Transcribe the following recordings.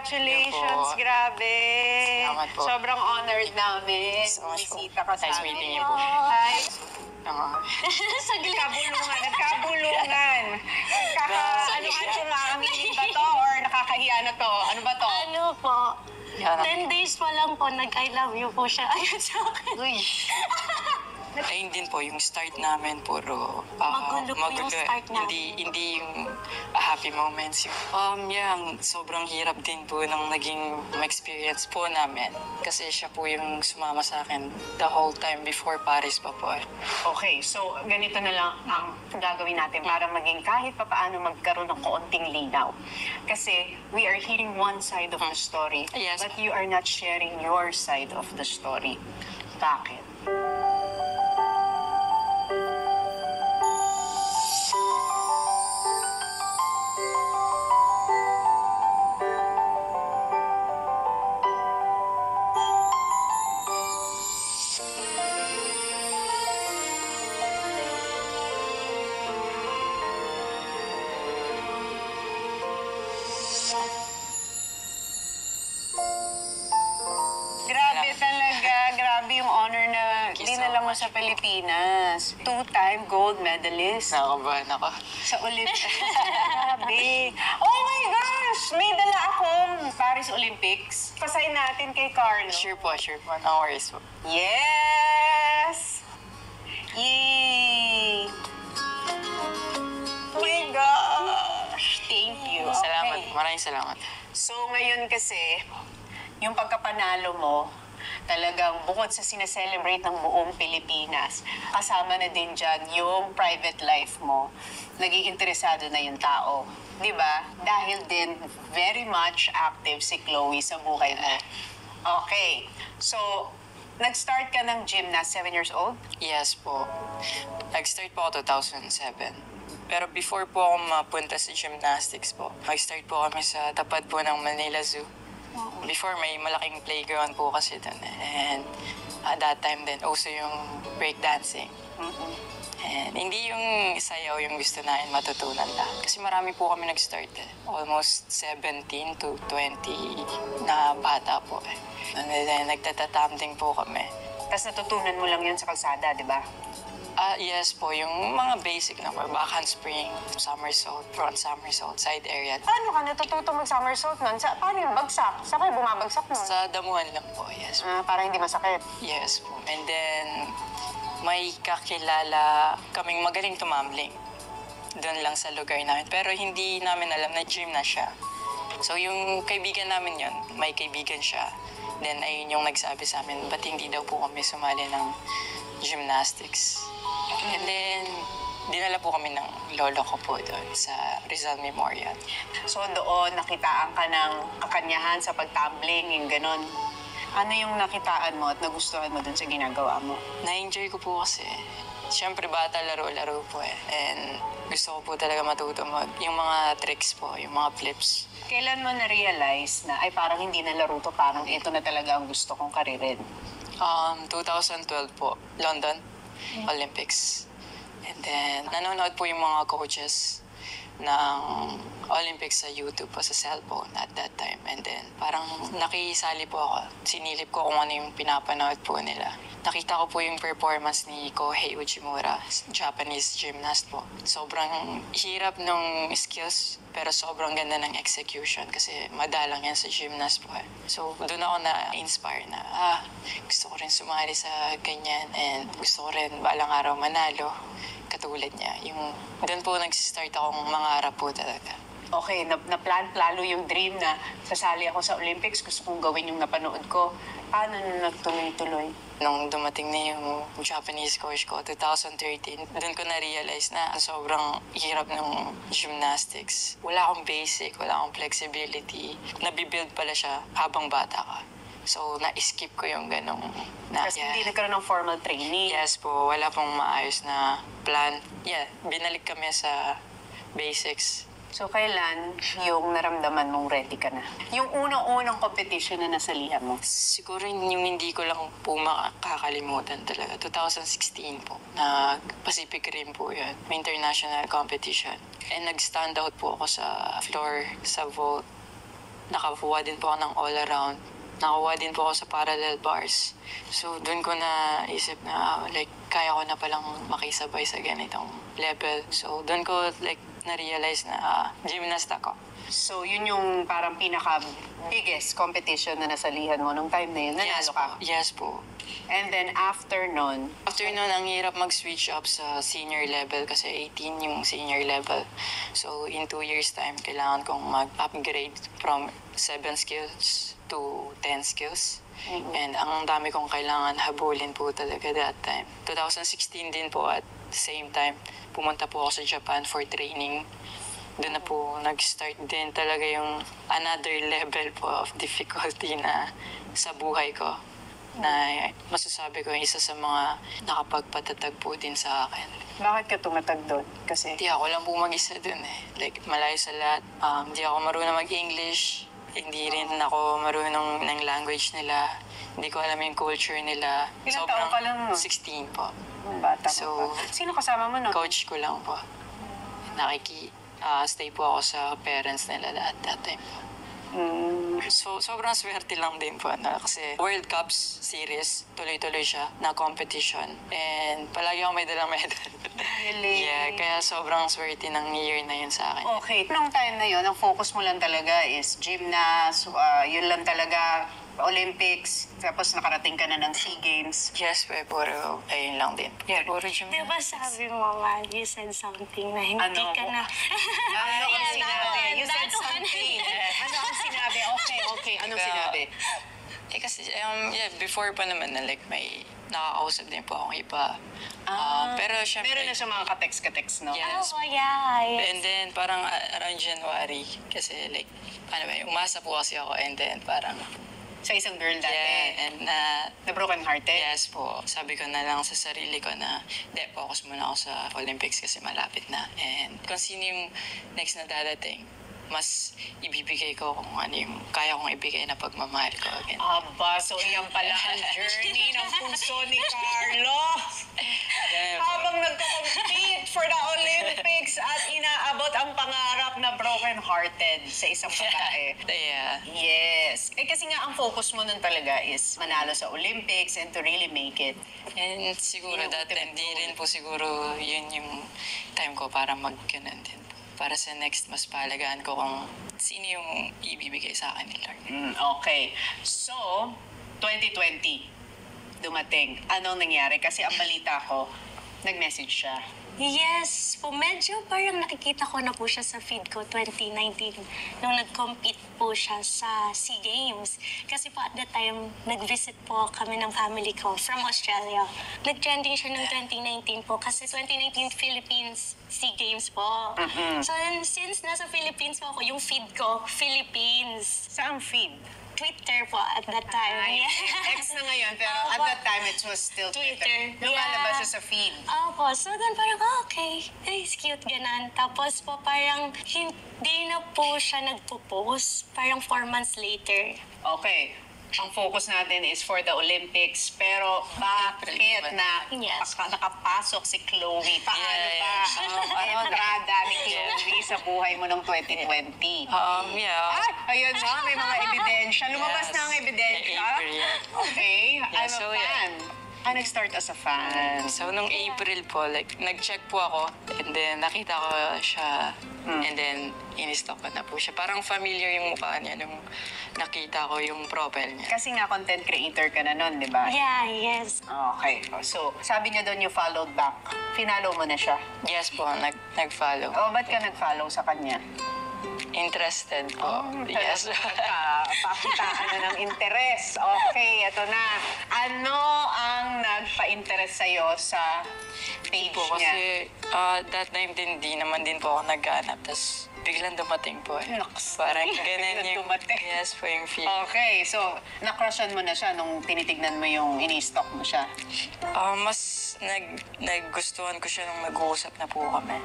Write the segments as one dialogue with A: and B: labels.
A: Congratulations, grabe.
B: Salamat po.
A: Sobrang honored namin.
B: So much po.
A: Bisita ka sa
B: Nice
A: amin.
B: meeting you po.
A: Hi.
C: Saglit.
A: Nagkabulungan. Ano nga, aminin ba to or nakakahiya na to? Ano ba to?
C: Ano po?
B: Yan.
C: 10 days pa lang po, nag-I love you po siya. Ayun sa akin.
B: Uy. Ayun din po, yung start namin puro
C: Magulo po yung start namin.
B: Hindi yung happy moments. Yung sobrang hirap din po nung naging experience po namin. Kasi siya po yung sumama sa akin the whole time before Paris pa po.
A: Okay, so ganito na lang ang gagawin natin para maging kahit papaano magkaroon ng kaunting linaw. Kasi we are hearing one side of the story,
B: Yes.
A: but you are not sharing your side of the story. Bakit? Grabe talaga. Grabe yung honor na
B: Thank you so
A: dinala mo
B: much
A: sa Pilipinas. Two-time gold medalist
B: Nakakabahan ako.
A: sa Olympics. Grabe. Oh my gosh! May dala akong Paris Olympics. Pasayin natin kay Carlo.
B: Sure po. No worries po.
A: Yes! Yay! Oh my gosh! Thank you.
B: Salamat.
A: Okay.
B: Maraming salamat.
A: So ngayon kasi, yung pagkapanalo mo, talagang bukod sa sineselebrate ng buong Pilipinas, kasama na din dyan yung private life mo. Naging interesado na yung tao. Di ba? Dahil din very much active si Chloe sa buhay mo. Okay. So, nag-start ka ng gym na 7 years old?
B: Yes po. Nag-start po ako 2007. Pero before po ako mapunta sa gymnastics po, nag-start po kami sa tapat po ng Manila Zoo. Before, may malaking playground po kasi doon. And at that time din, also yung breakdancing. And hindi yung sayaw yung gusto namin matutunan lang. Kasi marami po kami nag-start eh. Almost 17 to 20 na bata po eh. And then, nagtatatamting po kami.
A: Tapos natutunan mo lang yun sa kalsada, di ba?
B: Yes po, yung mga basic na po, backhand spring, somersault, front somersault, side area.
A: Paano ka natututo mag-somersault nun? Paano yung bagsak? Saan kayo bumabagsak nun?
B: Sa damuhan lang po, yes po.
A: Para hindi masakit.
B: Yes po. And then, may kakilala kaming magaling tumambling. Doon lang sa lugar namin. Pero hindi namin alam na gym na siya. So yung kaibigan namin yon, may kaibigan siya. Then ayun yung nagsabi sa amin, ba't hindi daw po kami sumali ng gymnastics. And then, dinala po kami ng lolo ko po doon sa Rizal Memorial.
A: So doon, nakitaan ka ng kakanyahan sa pagtumbling, yung ganon. Ano yung nakitaan mo at nagustuhan mo dun sa ginagawa mo?
B: Na-enjoy ko po kasi. Siyempre bata, laro-laro po eh. And gusto ko po talaga matuto yung mga tricks po, yung mga flips.
A: Kailan mo na-realize na, ay parang hindi na laro to, parang ito na talaga ang gusto kong karirin?
B: 2012 po, London Olympics. And then, nanonood po yung mga coaches ng Olympics sa YouTube po, sa cellphone at that time. And then, parang nakisali po ako. Sinilip ko kung ano yung pinapanood po nila. Nakita ko po yung performance ni Kohei Uchimura, Japanese gymnast po. Sobrang hirap ng skills, pero sobrang ganda ng execution kasi madalang yan sa gymnast po. So, doon ako na-inspire na, gusto ko rin sumali sa ganyan and gusto ko rin balang araw manalo katulad niya. Doon po nag-start akong mangarap po talaga.
A: Okay, na-plan lalo yung dream na sasali ako sa Olympics, gusto kong gawin yung napanood ko. Paano na nagtuloy-tuloy?
B: Nung dumating na yung Japanese coach ko, 2013, doon ko na-realize na sobrang hirap ng gymnastics. Wala akong basic, wala akong flexibility. Nabibuild pala siya habang bata ka. So, na-skip ko yung ganong...
A: Kasi hindi nagkaroon ng formal training.
B: Yes po, wala pong maayos na plan. Yeah, binalik kami sa basics.
A: So, kailan yung naramdaman mong ready ka na? Yung unang-unang competition na nasalihan mo?
B: Siguro yung hindi ko lang po makakalimutan talaga. 2016 po, na Pacific Rim po yun. May international competition. And nag-stand out po ako sa floor, sa vault. nakakuha din po ako ng all-around. Nakakuha din po ako sa parallel bars. So, doon ko na isip na, like, kaya ko na palang makisabay sa ganitong level. So, doon ko, like, na-realize na gymnast ako.
A: So, yun yung parang pinaka-biggest competition na nasalihan mo nung time na yun. Nanalo ka.
B: Yes po.
A: And then after nun,
B: After nun, ang hirap mag-switch up sa senior level kasi 18 yung senior level. So, in 2 years time, kailangan kong mag-upgrade from 7 skills to 10 skills. And ang dami kong kailangan habulin po talaga that time. 2016 din po at the same time, pumunta po ako sa Japan for training. Doon na po nag-start din talaga yung another level po of difficulty na sa buhay ko. Na masasabi ko isa sa mga nakapagpatatag po din sa akin.
A: bakit ka tumatag doon? Kasi,
B: Hindi ako lang po mag-isa dun eh. Like, malayo sa lahat. Hindi ako marunong mag-English. Hindi rin ako marunong ng language nila. Hindi ko alam yung culture nila.
A: Ilang taon ka lang nun?
B: 16 po.
A: bata ka
B: So,
A: pa. Sino kasama mo nun?
B: Coach ko lang po. Stay po ako sa parents nila at that time po. So, sobrang swerte lang din po. Kasi World Cups series, tuloy-tuloy siya na competition. And palagi ako may dalang medal.
A: Really?
B: Yeah, kaya sobrang swerte ng year na yun sa akin.
A: Okay. Nung time na yun, ang focus mo lang talaga is gymnast, yun lang talaga, Olympics, tapos nakarating ka na ng SEA Games.
B: Yes, puro ayun lang din. Yeah, puro gym.
C: Di ba sabi mo nga, you said something na hindi
A: Ano?
C: ka na...
A: Ano ang
C: Yeah,
A: sinabi? You said
C: that one.
A: something. Ano ang sinabi? Okay. Anong sinabi?
B: Kasi, before pa naman na like may nakakausap din po akong iba. Pero syempre...
A: Meron na siya mga ka-text, no?
B: Yeah.
C: Oh, yeah. Yes.
B: And then, parang around January, kasi like, umasa po kasi ako and then parang,
A: Sa isang girl dati.
B: yeah, and
A: Na broken hearted.
B: yes po, sabi ko na lang sa sarili ko na, focus muna ako sa Olympics kasi malapit na. And kung sino yung next na dadating, mas ibibigay ko kung ano yung kaya kong ibigay na pagmamahal ko again.
A: Aba, so iyan pala ang journey ng puso ni Carlo. Habang nagko-compete for the Olympics at inaabot ang pangarap na broken-hearted sa isang babae.
B: Yeah.
A: Yes. Kasi nga ang focus mo nun talaga is manalo sa Olympics and to really make it.
B: And siguro
A: Yung
B: that time,
A: ultimate
B: di
A: goal.
B: rin po siguro yun yung time ko para mag-ganon din. Para sa next, mas pahalagaan ko kung sino yung ibibigay sa akin ni Lord.
A: Okay. So, 2020, dumating. Anong nangyari? Kasi ang balita ko, nag-message siya.
C: Yes po, medyo parang nakikita ko na po siya sa feed ko 2019 nung nag-compete po siya sa SEA Games. Kasi po at that time, nag-visit po kami ng family ko from Australia. Nag-trending siya ng 2019 po kasi 2019 Philippines SEA Games po. So then, since nasa Philippines po ako, yung feed ko, Philippines.
A: Saan feed?
C: Twitter po at that time.
A: Ay,
C: Yeah.
A: X na ngayon, pero at that time it was still Twitter.
C: Twitter.
A: Lumalabas
C: Yeah.
A: siya sa feed.
C: Opo, so then parang, okay, it's cute, ganan. Tapos po parang hindi na po siya nagpo-post, parang 4 months later.
A: Okay. Ang focus natin is for the Olympics, pero bakit na
C: Yes.
A: nakapasok si Chloe? Paano
B: Yeah,
A: ba ang entrada ni Chloe sa buhay mo noong 2020?
B: Yeah.
A: Ayun na, may mga ebidensya. Lumabas
B: Yes.
A: na ang ebidensya.
B: April.
A: Okay, I'm a
B: so,
A: fan. Nag-start as a fan.
B: So, nung April po, like, nag-check po ako, and then nakita ko siya, and then in-stalk ko na po siya. Parang familiar yung mukha niya nung nakita ko yung profile niya.
A: Kasi nga content creator ka na nun, di ba?
C: Yeah, yes.
A: Okay. So, sabi niya doon you followed back. Finalo mo na siya.
B: Yes po, nag-follow.
A: O, ba't ka nag-follow sa kanya?
B: Interested po. Yes.
A: Pakitaan na ng interes. Okay, ito na. Ano ang nagpa-interest sa'yo sa page
B: po,
A: niya?
B: kasi that time din, di naman din po ako naghanap. Tapos biglang dumating po eh.
A: Naks.
B: Parang ganun
A: Biglang
B: yung...
A: dumating.
B: Yes po yung feel.
A: Okay, so, nakrushan mo na siya nung tinitignan mo yung ini-stock mo siya.
B: Mas naggustuhan ko siya nung nag-uusap na po kami.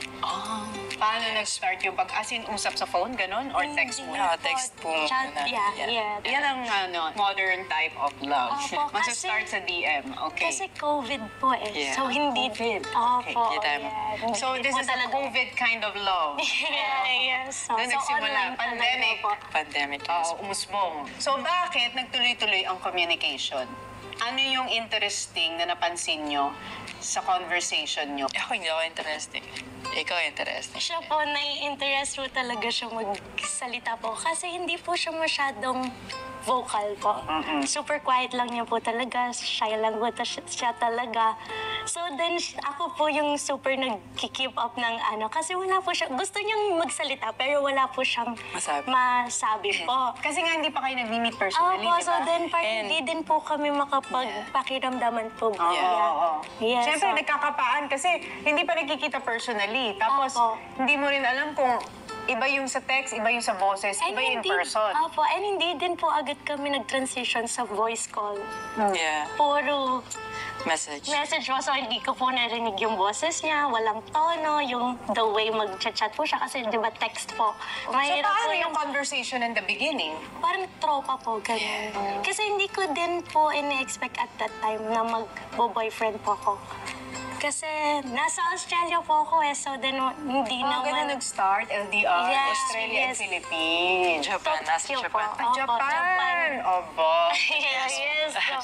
A: Paano nag-start yung as in, usap sa phone, ganon? Or text mo?
B: No, text po
C: Chat,
B: muna.
C: yeah.
A: Yan ang modern type of love.
C: Opo,
A: Mag-start sa DM, okay?
C: Kasi COVID po eh.
B: Yeah.
C: So, hindi.
A: COVID.
C: Opo,
B: Hindi tayo-
C: yeah.
A: So
C: Hindi
A: this
C: po
A: is a COVID kind of love.
C: yes. So,
A: Doon nagsimula,
C: online talaga
A: pandemic.
C: po.
B: Pandemic.
A: Umusbong. So bakit nagtuloy-tuloy ang communication? Ano yung interesting na napansin nyo sa conversation nyo?
B: Ako hindi ako interesting. Ikaw interesting.
C: Siya po, nai-interest po talaga siya magsalita po. Kasi hindi po siya masyadong vocal po. Super quiet lang niya po talaga. Shy lang po siya talaga. So then, ako po yung super nag-keep up ng kasi wala po siya, gusto niyang magsalita, pero wala po siyang masabi po.
A: Kasi nga hindi pa kayo nag-meet personally,
C: Opo,
A: di
C: so
A: ba?
C: then parang
B: And-
C: hindi din po kami makapagpakiramdaman po.
A: Oo.
C: Yes,
A: Siyempre,
C: so-
A: nagkakapaan kasi hindi pa nakikita personally. Tapos,
C: Opo.
A: hindi mo rin alam kung iba yung sa text, iba yung sa boses, iba yung in person.
C: Opo, and hindi din po agad kami nag-transition sa voice call.
B: Yeah.
C: Puro
B: Message.
C: message po, so hindi ko po narinig yung boses niya, walang tono, yung the way mag-chat po siya, kasi di ba text po.
A: So,
C: Mahirap
A: paano
C: po
A: yung conversation in the beginning?
C: parang tropa po, ganun. Kasi hindi ko din po ini-expect at that time na mag-boyfriend po ako. Kasi nasa Australia po ako so then hindi
A: Ganun
C: naman...
A: nag-start, LDR,
C: Yes,
A: Australia and
C: yes.
A: Philippines.
B: Japan. Nasa
C: Tokyo
B: Japan.
C: po.
A: Ah, Japan! Obo.
C: yes.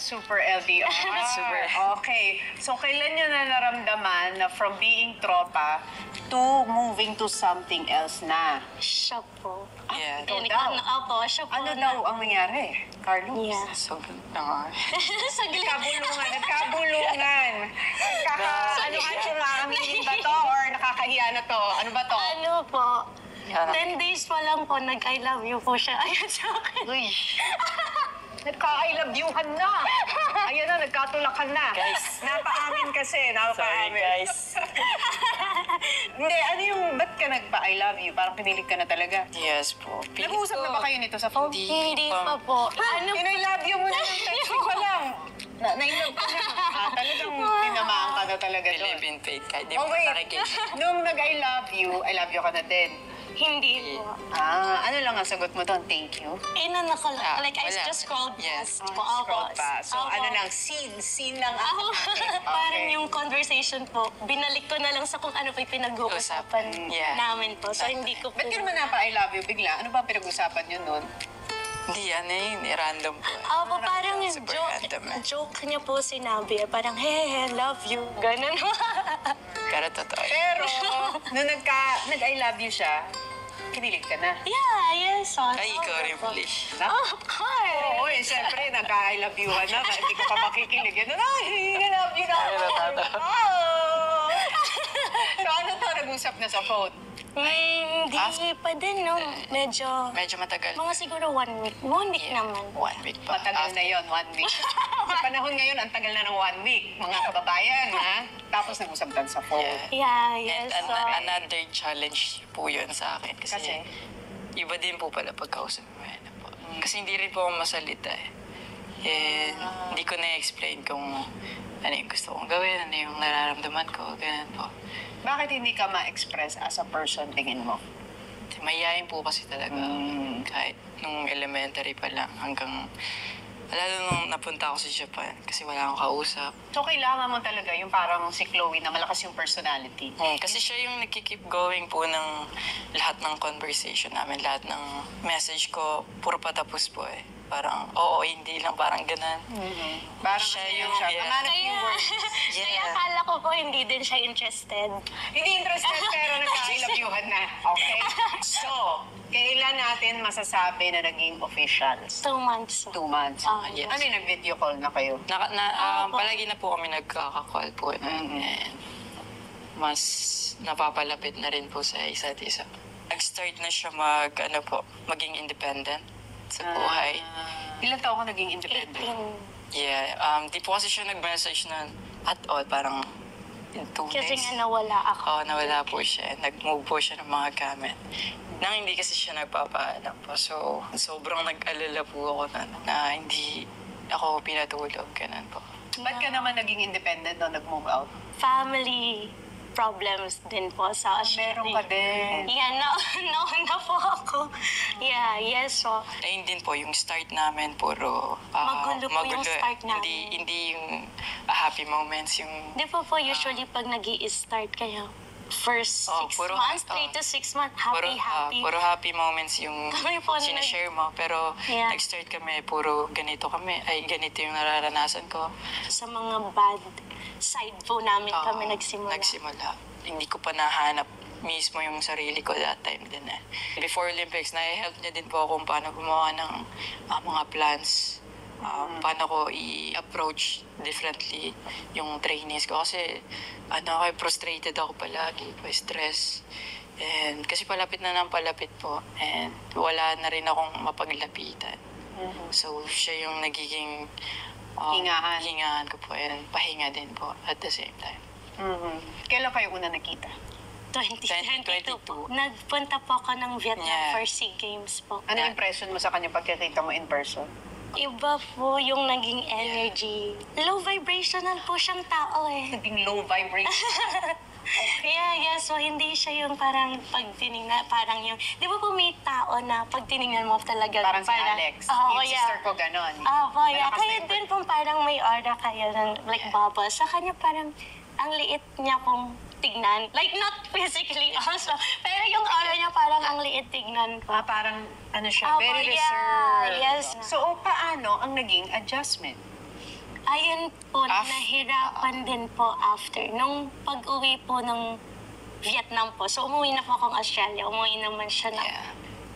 A: Super LDR.
B: Super.
A: Okay. So, kailan nyo na naramdaman na from being tropa to moving to something else na?
C: Siya po.
B: Yeah.
A: Ikaw
C: And
A: daw.
C: Opo, siya po.
A: Ano daw ang nangyari, Carlos?
C: Yeah.
B: So, nga.
C: Saglit.
A: Nagkabulungan. Ano nga ang meaning ba to? Or nakakahiya na to? Ano ba to?
C: Ano po?
B: Yeah.
C: 10 days pa lang po, nag-I love you po siya. Ayun sa akin.
A: Uy. Nagka-I love you-han na. Ayun na, nagkatulakan na.
B: Guys.
A: Napaamin kasi,
B: Sorry,
A: napaamin.
B: guys.
A: Hindi, ano yung, ba't ka nagpa-I love you? Parang pinilig ka na talaga.
B: Yes po.
A: Nag-uusap na ba kayo nito sa phone?
C: Hindi pa po. Ano
A: I love you mo na yung text pa lang. Na-love ka na. Talagang tinamaan ka na talaga
B: Believe
A: doon.
B: in faith. Kahit di
A: Oh,
B: mo
A: wait.
B: nakikita.
A: Nung nag-I love you ka na din.
C: Hindi po.
A: Ano lang ang sagot mo doon? Thank you.
C: Like, I
B: wala.
C: just scrolled
B: Yes.
C: past po.
A: Scroll pa. So,
C: Opo.
A: ano lang, scene lang ang...
C: Ako, parang yung conversation po, binalik ko na lang sa kung ano po yung pinag-uusapan
B: Yeah.
C: namin po. So, hindi ko po...
A: Ba't ka naman napa-I love you bigla? Ano ba pinag-usapan yun nun?
B: Hindi yan random po.
C: Opo, parang yung
B: Super random
C: joke niya po sinabi. Parang, hey, love you. Ganun.
B: Pero totoo.
A: Pero, nung nag-I love you siya, kinilig ka na.
C: yes. So,
B: Ay, ikaw rin, please.
C: Of course.
A: Oo, siyempre, nag-I love you ka na. Hindi ko pa makikilig. Ay, I love you na. Oh! So, ano to? Nag-usap na sa phone?
C: Hindi pa din, no? Medyo
B: Matagal.
C: mga siguro 1 week. 1 week naman.
B: 1 week pa.
A: Matagal na yon, 1 week. Sa panahon ngayon, ang tagal na ng 1 week. Mga kababayan, ha? Tapos nag-usap sa phone.
B: Yeah.
C: Yeah, yes.
B: And
C: So,
B: another challenge po yun sa akin. Kasi, iba din po pala pagkausap mo. Po. Kasi hindi rin po ako masalita eh. Hindi ko na-explain kung ano yung gusto kong gawin, ano yung nararamdaman ko, ganun po.
A: Bakit hindi ka ma-express as a person, tingin mo?
B: Mayayain po kasi talaga. Kahit nung elementary pa lang hanggang... Lalo nung napunta ako sa Japan kasi wala akong kausap.
A: So, kailangan mo talaga yung parang si Chloe na malakas yung personality.
B: Kasi siya yung nagki-keep going po ng lahat ng conversation namin. Lahat ng message ko, puro patapos po eh. Parang, oo, hindi lang, parang ganun.
A: Parang
B: Siya
A: ano
B: yung-
A: siya.
B: yeah.
A: Pamanap yung words.
C: Kaya akala ko po hindi din siya interested.
A: Hindi interested pero nag-I love you-han na. Okay? So, kailan natin masasabi na naging officials?
C: 2 months.
A: 2 months.
B: yes.
A: Ano yung nag-video call na kayo?
B: Palagi na po kami nagkaka-call po. And mas napapalapit na rin po sa isa't isa. Nag-start na siya maging independent sa buhay.
A: Ilan taon ka naging independent?
C: 18.
B: Yeah, di po kasi siya nag-message na at all, parang in 2
C: Kasi
B: days.
C: nga nawala ako.
B: Oo, nawala po siya. Nag-move po siya ng mga gamit. Nang hindi kasi siya nagpapaalam po. So, sobrang nag-alala po ako na hindi ako pinatulog. Ganun po.
A: Ba't ka naman naging independent nung nag-move out?
C: family problems din po sa Australia.
A: Meron ka din.
C: Yeah, nauna po ako. Yeah, yes po.
B: Ayun din po, yung start namin puro
C: Magulo po yung start namin.
B: Hindi yung happy moments, yung
C: Di po usually pag nag-i-start kayo, first 6 months, 3 to 6 months, happy.
B: puro happy moments yung
C: Kami po
B: sinashare mo. Pero
C: Yeah.
B: nag-start kami, puro ganito yung nararanasan ko.
C: sa mga bad side po namin kami nagsimula.
B: Nagsimula. Hindi ko pa nahanap mismo yung sarili ko that time din eh. Before Olympics, na-help niya din po kung paano gumawa ng mga plans. Paano ko i-approach differently yung trainees ko. Kasi frustrated ako palagi, stress. And kasi palapit na ng palapit po. And wala na rin akong mapaglapitan. So, siya yung nagiging hingahan ko po. And pahinga din po at the same time.
A: Kailan kayo una nakita?
C: 2022 po. Nagpunta po ako ng Vietnam
B: Yeah.
C: for SEA Games po.
A: Ano impression mo sa kanya pagkakita mo in person?
C: Iba po yung naging energy. Low vibrational po siyang tao eh.
A: Naging low vibration.
C: Yeah. So hindi siya yung parang pag tinignan, parang yung, di ba po may tao na pag tinignan mo talaga.
A: Parang si Alex.
C: Oo,
A: Yung
C: yeah.
A: sister ko ganon.
C: Yeah.
A: Malakas
C: Kaya
A: na
C: din po parang may aura kayo ng like bubble. Sa kanya parang ang liit niya pong tignan. Like not physically also. Pero yung aura niya parang ang liit tignan po.
A: Parang ano siya,
C: Opo,
A: very
C: yeah.
A: reserved.
C: Yes.
A: So, paano ang naging adjustment?
C: Ayun po, nahirapan din po after. Nung pag-uwi po ng Vietnam po, so umuwi na po akong Australia, umuwi naman siya ng
B: Yeah.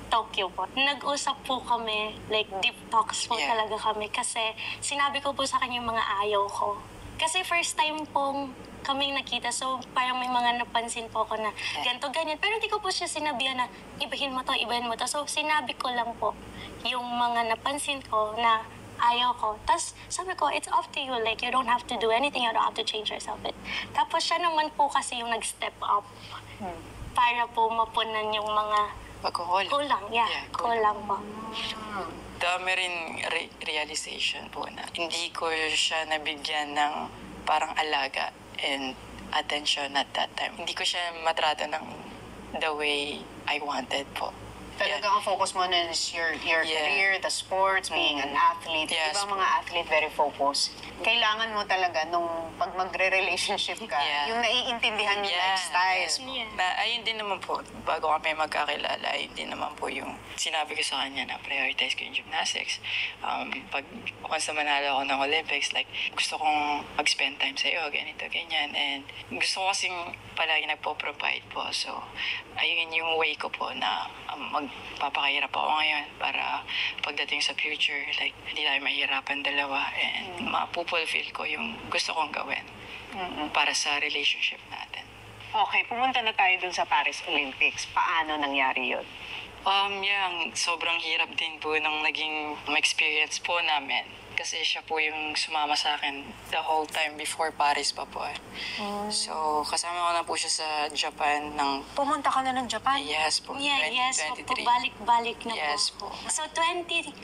C: Tokyo po. Nag-usap po kami, like deep talks po
B: Yeah.
C: talaga kami kasi sinabi ko po sa kanya yung mga ayaw ko. Kasi first time pong kaming nakita, so parang may mga napansin po ako na ganito, ganyan. Pero hindi ko po siya sinabihan na ibahin mo to, ibahin mo to. So sinabi ko lang po yung mga napansin ko na ayaw ko. Tapos sabi ko, it's up to you. Like, you don't have to do anything. You don't have to change yourself. Tapos siya naman po kasi yung nag-step up para po mapunan yung mga kulang. Yeah, kulang po.
B: Dami rin realization po na hindi ko siya nabigyan ng parang alaga and attention at that time. Hindi ko siya matrato ng the way I wanted po.
A: Talagang ang focus mo na is your career, the sports, being an athlete.
B: Yes,
A: Ibang mga athlete very focused. Kailangan mo talaga nung pag magre-relationship ka,
B: Yeah.
A: yung naiintindihan yung lifestyles mo.
C: Yeah.
B: Ayun din naman po, bago kami magkakilala, ayun din naman po yung sinabi ko sa kanya na prioritize ko yung gymnastics. Once na manalo ako ng Olympics, like, gusto kong mag-spend time sa iyo, ganito, ganyan. And gusto ko kasing palagi nagpo-provide po. So, ayun yung way ko po na magpapakahirap ako ngayon para pagdating sa future, like, hindi tayo mahirapan dalawa and mapupulfill ko yung gusto kong gawin para sa relationship natin.
A: Okay, pumunta na tayo dun sa Paris Olympics. Paano nangyari yun?
B: Sobrang hirap din po nung naging experience po namin. Kasi siya po yung sumama sa akin the whole time before Paris pa po eh. So, kasama ko na po siya sa Japan ng...
A: Pumunta ka na ng Japan?
B: Yes po,
C: Yeah, yes po.
B: 2023.
C: Balik-balik na
B: Yes
C: po.
B: po.
C: So, 2020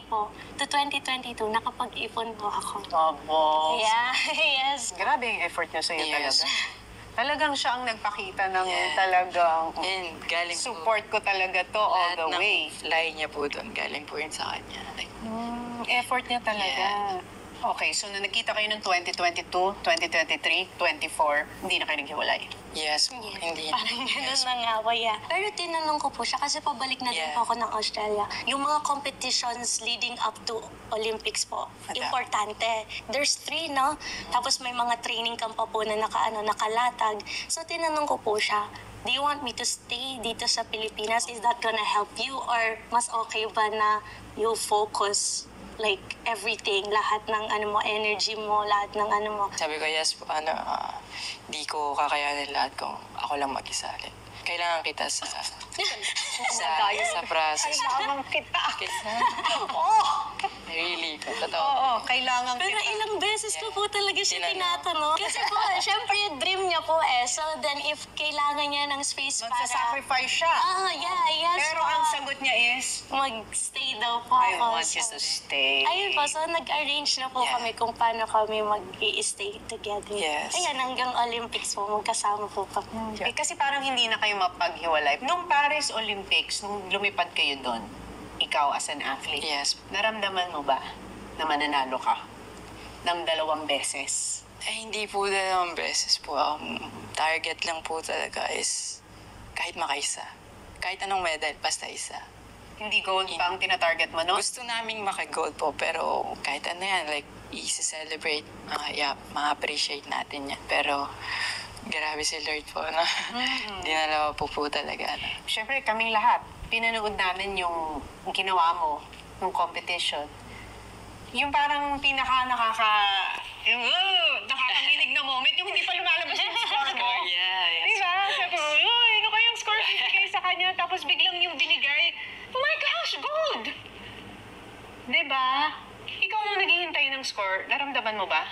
C: po to 2022, nakapag-ipon po ako.
A: Abo.
C: Yeah, yes.
A: Grabe yung effort niya sa'yo
B: Yes.
A: talaga. Talagang siya ang nagpakita ng
B: Yeah.
A: talagang
B: And galing po,
A: support ko talaga to all
B: lahat
A: the
B: ng
A: way.
B: fly niya po doon, galing po yun sa kanya. Like,
A: Effort niya talaga. Okay, so nung nagkita kayo ng 2022, 2023, 24, hindi na kayo naghiwalay.
B: yes po, hindi.
C: Parang ganun
B: Yes.
C: na nga po, yeah. Pero tinanong ko po siya kasi pabalik na din
B: Yeah.
C: po ako ng Australia. Yung mga competitions leading up to Olympics po, importante. There's 3, no? Tapos may mga training camp pa po na nakalatag. So tinanong ko po siya, do you want me to stay dito sa Pilipinas? Is that gonna help you? Or mas okay ba na you focus like everything, lahat ng energy mo, lahat ng mo.
B: Sabi ko, yes po, di ko kakayanin lahat kung ako lang mag-isa. Like, kailangan kita sa process.
A: Kailangan kita.
B: Kasi, really, Hindi po, totoo.
A: Oo, kailangan
C: Pero
A: kita.
C: ilang beses ko po talaga siya
B: Tinanong.
C: tinatanong. Kasi po, syempre, dream niya po eh. So then, if kailangan niya ng space para...
A: Magsasacrifice siya.
C: Yes
A: Pero
C: po.
A: ang sagot niya is,
C: Mag-stay daw po
A: I
C: ako.
A: want you to stay.
C: Ayun po, so nag-arrange na po
B: Yeah.
C: kami kung paano kami mag-i-stay together.
B: Yes.
C: Ayan, hanggang Olympics po, magkasama po kami.
A: Eh, kasi parang hindi na kayo mapaghiwalay. Nung Paris Olympics, nung lumipad kayo doon, ikaw as an athlete,
B: Yes.
A: naramdaman mo ba na mananalo ka ng 2 beses?
B: Eh, hindi po dalawang beses po. Target lang po talaga is kahit makaisa. Kahit anong medal, basta isa.
A: Hindi gold pa ang tinatarget mo, no?
B: Gusto naming maka-gold po, pero kahit ano yan, like, i-celebrate, ma-appreciate natin yan. Pero, grabe si Lord po, no? Dinalawa po talaga, no?
A: Siyempre, kaming lahat, pinanood namin yung ginawa mo nung competition. Yung parang nakakanginig na moment, yung hindi pa lumalabas yung score mo.
B: Yeah, yes.
A: Diba? Sabi ko, uy, ano kayang score binigay sa kanya? Tapos biglang yung binigay, oh my gosh, gold! Diba? Ikaw nung naghihintay ng score, naramdaman mo ba?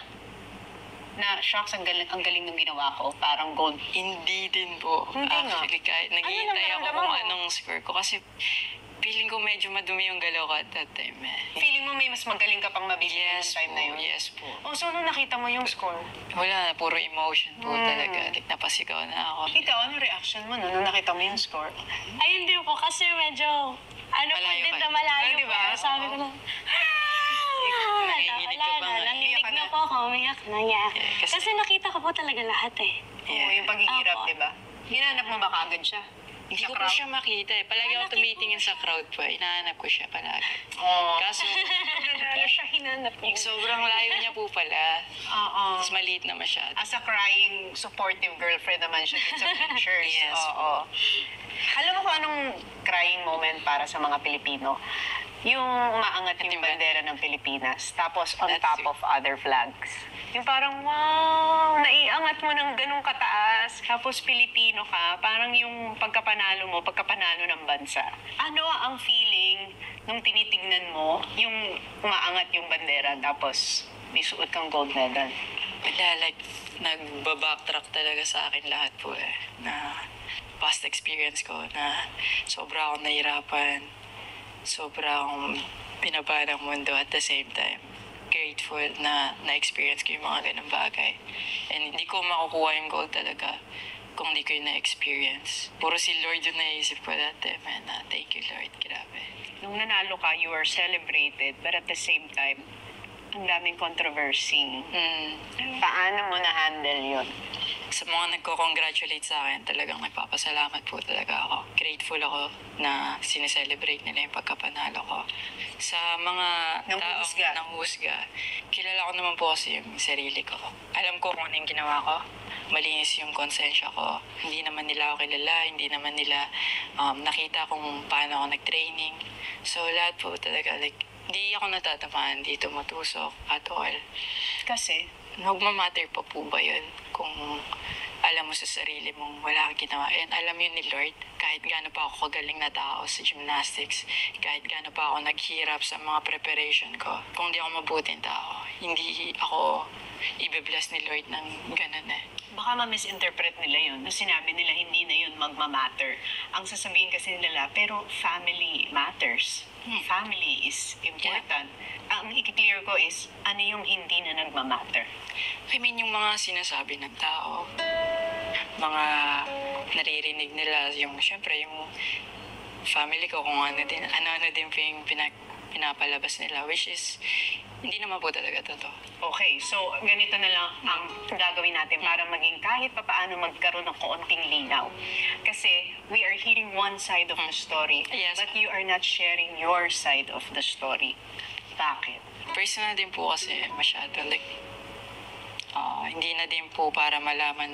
A: Na, shocks, ang galing ng ginawa ko. Parang gold.
B: Hindi din po.
A: Hindi nga.
B: Actually, kahit naghihintay ako
A: naramdaman
B: kung
A: mo?
B: anong score ko. Kasi feeling ko medyo madumi yung galaw ko at that time eh.
A: Feeling mo may mas magaling ka pang mabibigay
B: Yes
A: yung time
B: po,
A: na yun?
B: yes po.
A: Oh, so nung nakita mo yung score,
B: Wala na, puro emotion po talaga. Like, napasigaw na ako.
A: ikaw, ano reaction mo nung nakita mo yung score?
C: Ayun din po, kasi medyo, ano po
B: Malayo
C: din
B: ka.
C: na malayo
A: Ah, diba?
C: po. Sabi ko na,
B: Nanginginig ka
C: wala
B: ba
C: na,
B: nga?
C: nanginig
A: Iyak ka
C: na
A: na.
C: po ako, umiyak na niya.
B: Yeah, kasi-
C: Kasi nakita ko po talaga lahat eh.
A: Oo, yung paghihirap,
C: Opo.
A: di ba? Hinanap mo ba kaagad siya?
B: Hindi
A: Sa
B: ko po
A: crowd?
B: siya makita eh. Palagi ako
C: Malaki
B: tumitingin sa crowd po. Hinahanap ko siya palagi.
A: Oo.
B: Kaso,
A: Kaya siya hinanap niya.
B: sobrang layo niya po pala.
A: Oo.
B: Mas maliit na masyado.
A: As a crying, supportive girlfriend naman siya din sa pictures.
B: Yes.
A: Oo. Alam mo kung anong crying moment para sa mga Pilipino? Yung umaangat yung
B: Diba?
A: bandera ng Pilipinas, tapos on
B: That's
A: top
B: sweet.
A: of other flags. Yung parang, wow, naiangat mo ng ganung kataas, tapos Pilipino ka, parang yung pagkapanalo mo, pagkapanalo ng bansa. Ano ang feeling nung tinitingnan mo, yung umaangat yung bandera, tapos may suot kang gold medal?
B: Wala, like, nagbabacktrack talaga sa akin lahat po eh. Na past experience ko na sobra akong nahirapan, sobra akong pinaba ng mundo at the same time. Grateful na na-experience ko yung mga ganang bagay. And hindi ko makukuha yung gold talaga kung hindi ko yung na-experience. Puro si Lord yung naisip ko dati, man. Thank you, Lord. Grabe.
A: Nung nanalo ka, you were celebrated, but at the same time, ang daming controversy. Paano mo na-handle yun?
B: Sa mga nagko-congratulate sa akin, talagang nagpapasalamat po talaga ako. Grateful ako na sineselebrate nila yung pagkapanalo ko. Sa mga
A: Nanghuhusga.
B: nanghusga, kilala ko naman po kasi yung sarili ko. Alam ko kung ano yung ginawa ko. Malinis yung konsensya ko. Hindi naman nila ako kilala, hindi naman nila nakita kung paano ako nag-training. So lahat po talaga, like, hindi ako natatamaan, hindi tumutusok at all.
A: Kasi,
B: Nagmamatter pa po ba yun kung alam mo sa sarili mong wala kang ginawa? And alam yun ni Lord, kahit gaano pa ako kagaling na tao sa gymnastics, kahit gaano pa ako naghirap sa mga preparation ko, kung di ako mabuting tao, hindi ako ibe-bless ni Lord ng ganun eh.
A: baka ma-misinterpret nila yun. Na sinabi nila hindi na yun magmamatter. Ang sasabihin kasi nila, pero family matters. Family is important. Ang i-clear ko is, ano yung hindi na nagmamatter?
B: I mean, yung mga sinasabi ng tao, mga naririnig nila, yung, syempre, yung family ko, kung ano din po yung pinapalabas nila, which is, hindi naman po talaga totoo.
A: Okay, so ganito na lang ang gagawin natin para maging kahit papaano magkaroon ng kaunting linaw. Kasi we are hearing one side of the story,
B: Yes.
A: but you are not sharing your side of the story. Bakit?
B: Personal din po kasi masyado, like, hindi na din po para malaman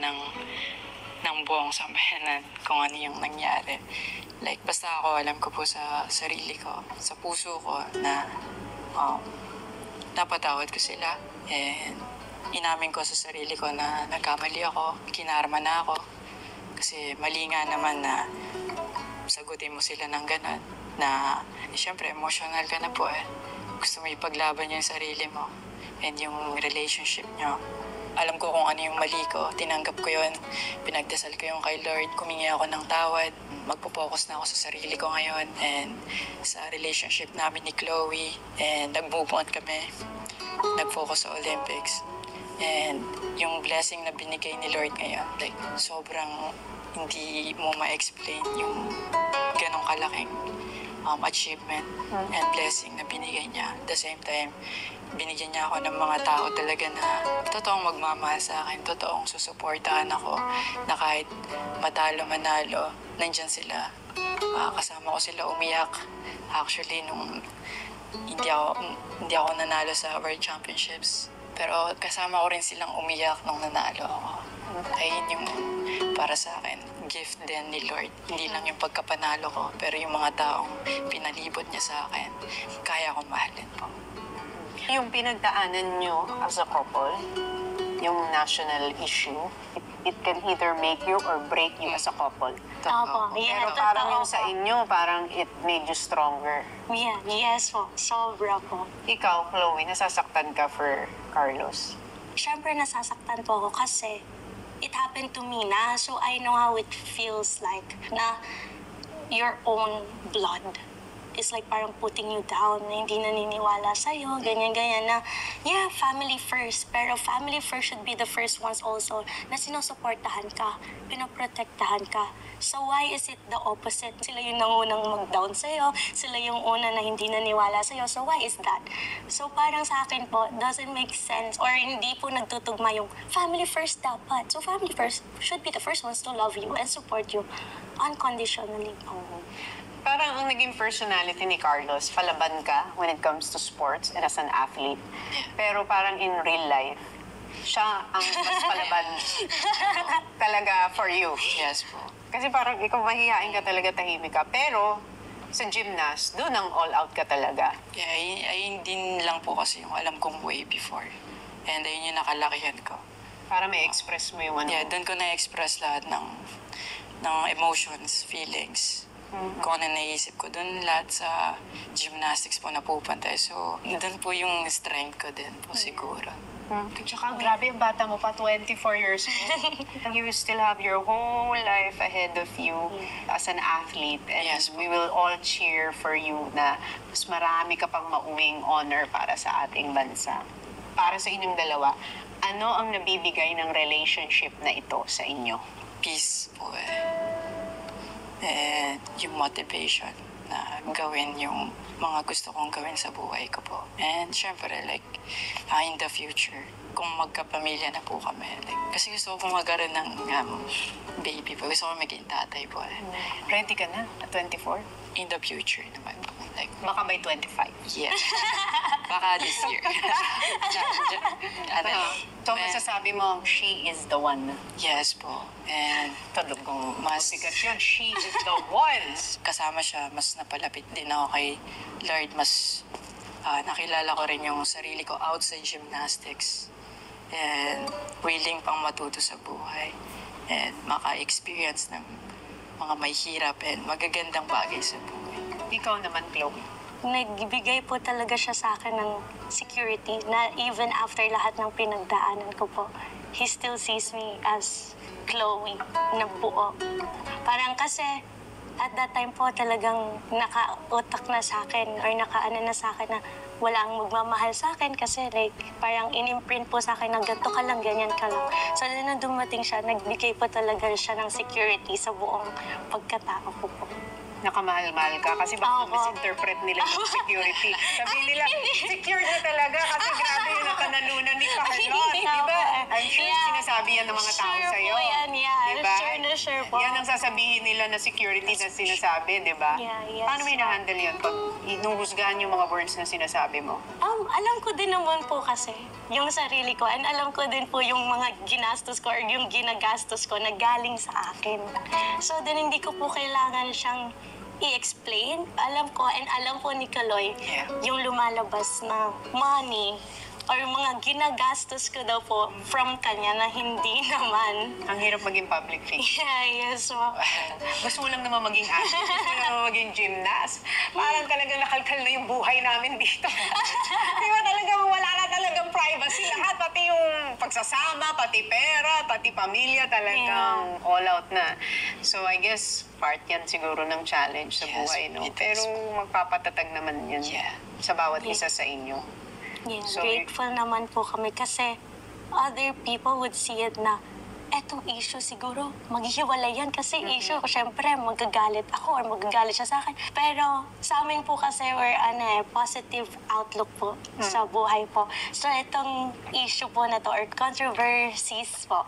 B: ng buong sambayanan kung ano yung nangyari. Like, basta ako, alam ko po sa sarili ko, sa puso ko, na napatawad ko sila. And inamin ko sa sarili ko na nagkamali ako, kinarma na ako. Kasi mali nga naman na sagutin mo sila ng ganun. Na, syempre, emotional ka na po eh. gusto mo ipaglaban yung sarili mo and yung relationship nyo. Alam ko kung ano yung mali ko, tinanggap ko yun, pinagdasal ko yung kay Lord, kumingi ako ng tawad, magpo-focus na ako sa sarili ko ngayon and sa relationship namin ni Chloe, and nag-move on kami, nag-focus sa Olympics. And yung blessing na binigay ni Lord ngayon, like, sobrang hindi mo ma-explain yung ganong kalaking achievement and blessing na binigay niya. At the same time, binigyan niya ako ng mga tao talaga na totoong magmamahal sa akin, totoong susuportahan ako, na kahit matalo manalo, nandyan sila. Kasama ko sila umiyak. Actually, nung hindi ako nanalo sa World Championships, pero kasama ko rin silang umiyak nung nanalo ako. Ayun yung para sa akin, gift din ni Lord. Hindi lang yung pagkapanalo ko, pero yung mga taong pinalibot niya sa akin, kaya kong mahalin po.
A: Yung pinagdaanan nyo as a couple, yung national issue, it can either make you or break you as a couple.
C: Opo, yeah,
A: Pero parang
C: totoo
A: yung sa
C: po.
A: inyo, parang it made you stronger.
C: Yeah, yes po. Sobra po.
A: Ikaw, Chloe, nasasaktan ka for Carlos.
C: Siyempre, nasasaktan po ako kasi it happened to me na. So, I know how it feels like na your own blood is like parang putting you down, na hindi naniniwala sa'yo, ganyan-ganyan na, yeah, family first. Pero family first should be the first ones also na sinusuportahan ka, pinoprotektahan ka. So why is it the opposite? Sila yung nangunang mag-down sa'yo, sila yung una na hindi naniwala sa'yo. So why is that? So parang sa akin po, doesn't make sense or hindi po nagtutugma yung family first dapat. So family first should be the first ones to love you and support you unconditionally.
A: Parang ang naging personality ni Carlos, palaban ka when it comes to sports and as an athlete. Pero parang in real life, siya ang mas palaban talaga for you.
B: Yes po.
A: Kasi parang ikaw mahihain ka talaga, tahimik ka. Pero sa gymnast, doon ang all out ka talaga.
B: Yeah, ayun din lang po kasi yung alam kong way before. And ayun yung nakalakihan ko.
A: Para may express mo yung ano.
B: Yeah, doon ko na-express lahat ng emotions, feelings. Kung ano naisip ko, doon lahat sa gymnastics po napupunta. So, doon po yung strength ko din po siguro.
A: Tsaka grabe yung bata mo pa, 24 years old. You still have your whole life ahead of you as an athlete. And
B: Yes.
A: we will all cheer for you na mas marami ka pang mauwing honor para sa ating bansa. Para sa inyong dalawa, ano ang nabibigay ng relationship na ito sa inyo?
B: Peace po and yung motivation na gawin yung mga gusto kong gawin sa buhay ko po. And syempre, like, in the future, kung magkapamilya na po kami, like, kasi gusto ko magkaroon ng baby po. Gusto ko maging tatay po.
A: Ready ka na at 24?
B: In the future naman po. Like,
A: Baka by 25.
B: yes. Baka this year.
A: So masasabi mo, she is the one.
B: Yes po. And
A: Talagang
B: mas
A: sikat yun. She is the one.
B: kasama siya, mas napalapit din ako kay Lord. Mas nakilala ko rin yung sarili ko outside gymnastics. And willing pang matuto sa buhay. And maka-experience ng mga may hirap and magagandang bagay sa buhay.
A: Ikaw naman, Chloe.
C: Nagbigay po talaga siya sa akin ng security na even after lahat ng pinagdaanan ko po, he still sees me as Chloe na buo. Parang kasi at that time po talagang nakautak na sa akin or nakaano na sa akin na walang magmamahal sa akin kasi like parang in-imprint po sa akin na ganito ka lang, ganyan ka lang. So na dumating siya, nagbigay po talaga siya ng security sa buong pagkatao ko po.
A: Nakamahal-mahal ka kasi baka
C: Oo.
A: misinterpret nila yung security. Sabi nila, secure na talaga kasi grabe yung nakanalunan ni Carlos. Di ba? I'm sure
C: Yeah.
A: sinasabi yan ng mga tao
C: Sure
A: sa'yo.
C: po yan, yeah.
A: Di ba?
C: Sure na sure po.
A: Yan ang sasabihin nila na security na sinasabi, di ba?
C: Yeah, yes.
A: Paano mo hinahandle yun pag inuhusgahan yung mga words na sinasabi mo?
C: Alam ko din naman po kasi yung sarili ko and alam ko din po yung mga ginastos ko or yung ginagastos ko na galing sa akin. So din hindi ko po kailangan siyang i-explain. Alam ko and alam po ni Kaloy
B: Yeah.
C: yung lumalabas na money or mga ginagastos ko daw po from kanya na hindi naman.
A: Ang hirap maging public figure.
C: Yeah, yes po.
A: Gusto mo lang naman maging athlete, gusto mo naman maging gymnast. Parang talagang nakalkal na yung buhay namin dito. Di ba talagang wala na talagang privacy. Lahat, pati yung pagsasama, pati pera, pati pamilya, talagang all out na. So I guess part yan siguro ng challenge sa
B: Yes,
A: buhay, no?
B: it is.
A: Pero magpapatatag naman yan
B: Yeah.
A: sa bawat
C: Yeah.
A: isa sa inyo.
C: Yeah,
A: So,
C: grateful naman po kami kasi other people would see it na etong issue siguro maghihiwalay yan kasi issue ko syempre magagalit ako or magagalit siya sa akin. Pero sa amin po kasi we're positive outlook po sa buhay po. So itong issue po na to or controversies po,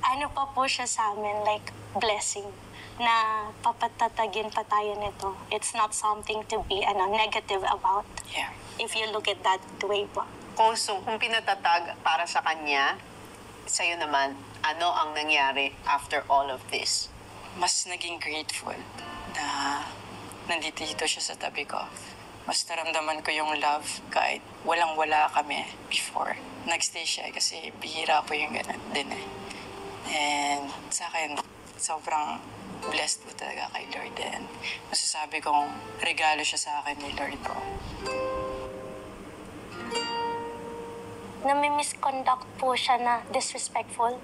C: ano pa po siya sa amin like blessing na papatatagin pa tayo nito. It's not something to be negative about.
B: Yeah.
C: If you look at that way po.
A: Kung pinatatag para sa kanya, sa'yo naman, ano ang nangyari after all of this?
B: Mas naging grateful na nandito siya sa tabi ko. Mas naramdaman ko yung love kahit walang-wala kami before. Nagstay siya kasi bihira po yung ganun din eh. And sa akin, sobrang blessed po talaga kay Lord. And masasabi kong regalo siya sa akin ni Lord po.
C: Nami-misconduct po siya na disrespectful.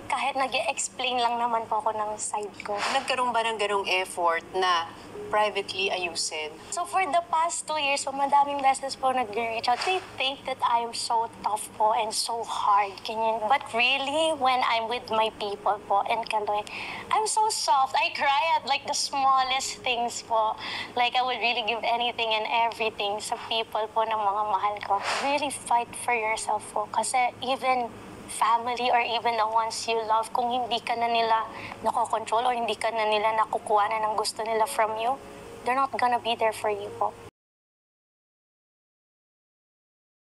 C: Kahit nag-explain lang naman po ako ng side ko.
A: Nagkaroon ba ng ganong effort na privately ayusin?
C: So for the past 2 years po, madaming beses po nag-reach out. They think that I am so tough po and so hard. Ganyan. But really, when I'm with my people po in Caloy, I'm so soft. I cry at like the smallest things po. Like I would really give anything and everything sa people po ng mga mahal ko. Really fight for yourself po. Kasi even family or even the ones you love, kung hindi ka na nila nakokontrol or hindi ka na nila nakukuha na ng gusto nila from you, they're not gonna be there for you po.